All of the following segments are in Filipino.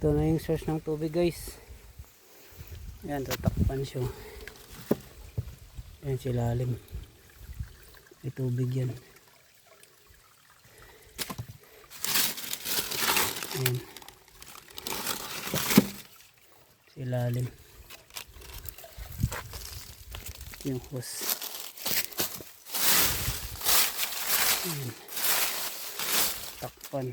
Ito na yung source ng tubig guys. Ayan, tatakpan siya. Ayan si lalim. May tubig yan. Ayan. Si lalim. Yung hose. Ayan. Takpan.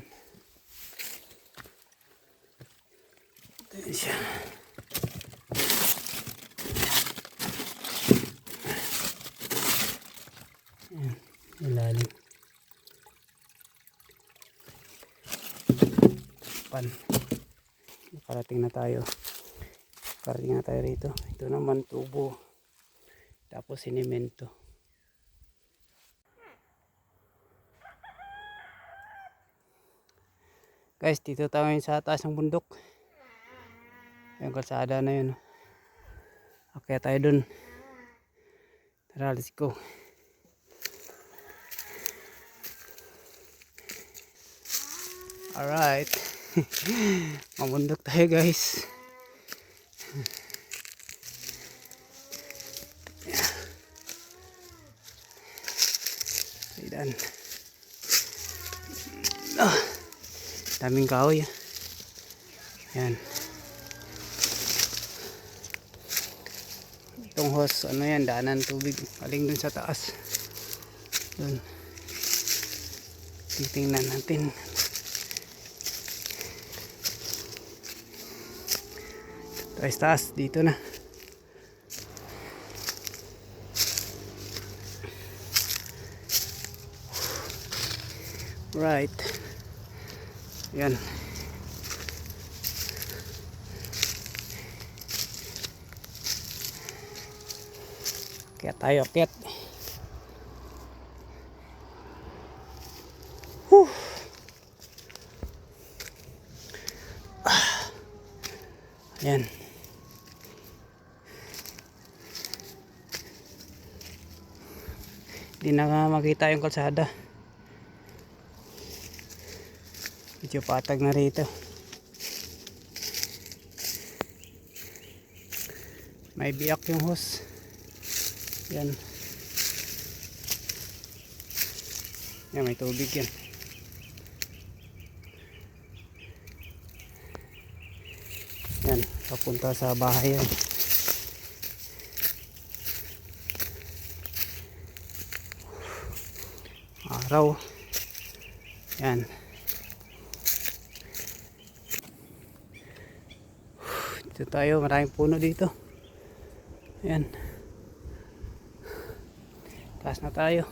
Ayan siya. Ayan. Ilalim. Takpan. Nakarating na tayo. Nakarating na tayo rito. Ito naman tubo. Tapos sinemento. Guys, dito tayo sa taas ng bundok. Yung kalsada na yun. Okay tayo dun. Tara, let's go. Alright. Mabundok tayo guys. Ayan. Daming kahoy. Ayan. Itong hose, ano yan, daanan tubig. Galing dun sa taas. Dun. Titingnan natin. Taas, dito na. Right. Yan. Kaya tayo, akyat. Yan. Hindi na makita yung kalsada. Medyo patag na rito. May biyak yung hose. Yan. Yan, may tubig yan. Yan, papunta sa bahay yan. Araw. Yan. Dito tayo, maraming puno dito. Yan. Taas na tayo.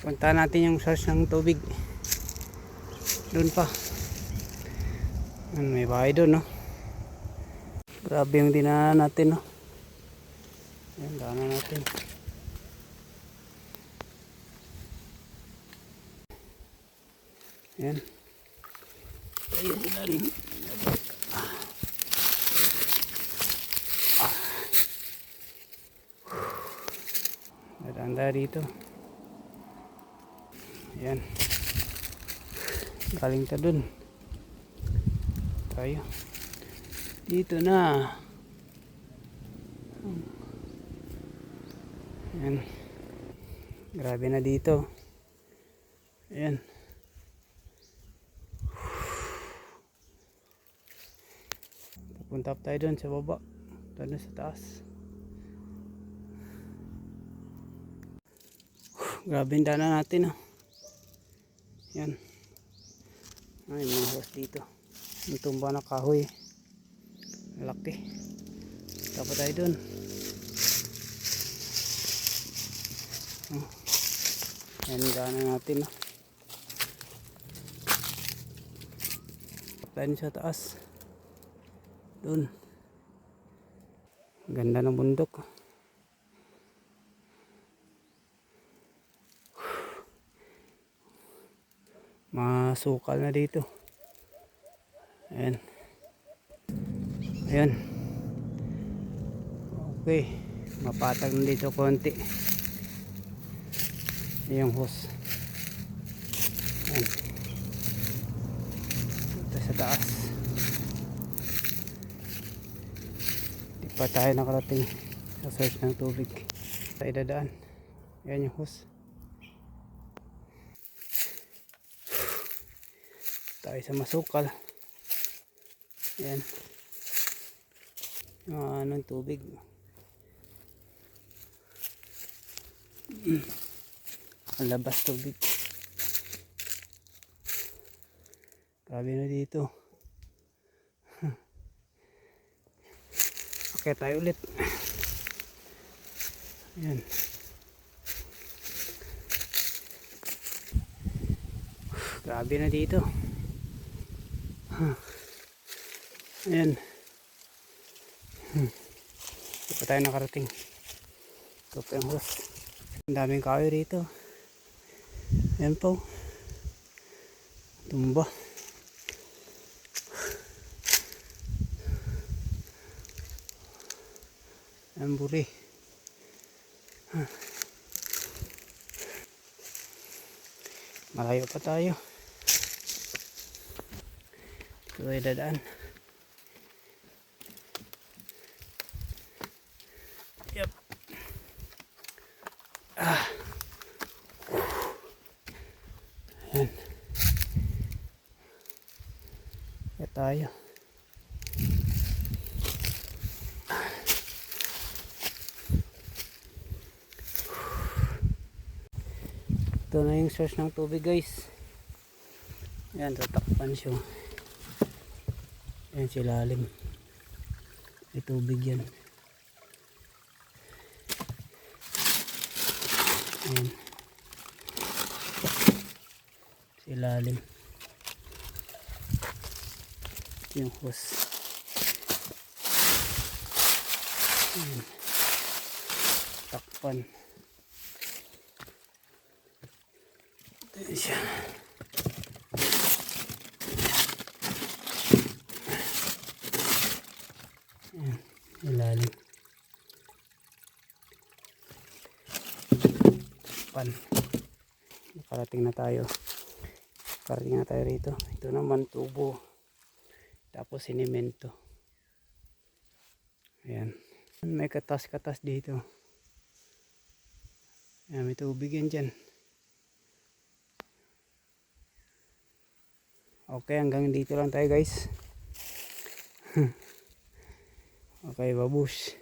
Punta natin yung source ng tubig. Doon pa. May bahay doon, no? Grabe yung dinaanan natin, no? Yan, daanan natin. Yan. Ayun, ilalim. Nadanda dito. Yan. Galing ta dun. Tayo. Dito na. Yan. Grabe na dito. Ayan. Pupunta tayo dun sa baba. Doon sa taas. Grabe yung daanan natin. Yan. Ay, mga hose dito. Yung tumba na kahoy. Malaki. Tapos tayo dun. Yan yung daanan natin. Tayo sa taas. Dun. Ganda ng bundok. Masukal na dito. Ayan. Ayan. Okay. Mapatag na dito konti. Yung hose. Ayan. Ito sa taas. pa tayo nakarating sa source ng tubig. Tayo dadaan. Yan yung hose. Tayo sa masukal. Yan. Anong tubig. Labas tubig. Grabe na dito. Okay tayo ulit. Ayan. Grabe na dito. Ayan. Ito pa tayo nakarating. Ito pa yung hose. Ang daming kahoy rito. Ayan po. Tumba. Ayan buri. Malayo pa tayo. Ito ay dadaan. Yep. Ayan. Kaya tayo. Ito na yung source ng tubig guys. Ayan, tatakpan siya. Ayan si lalim. May tubig yan. Ayan. Si lalim. Ito yung hose. Ayan. Takpan. Ayan siya. Ayan. Ilalim. Takpan. Nakarating na tayo. Nakarating na tayo rito. Ito naman tubo. Tapos sinemento. Ayan. May katas-katas dito. Ayan, may tubig yan dyan. Okay, hanggang dito lang tayo guys. Okay, babush.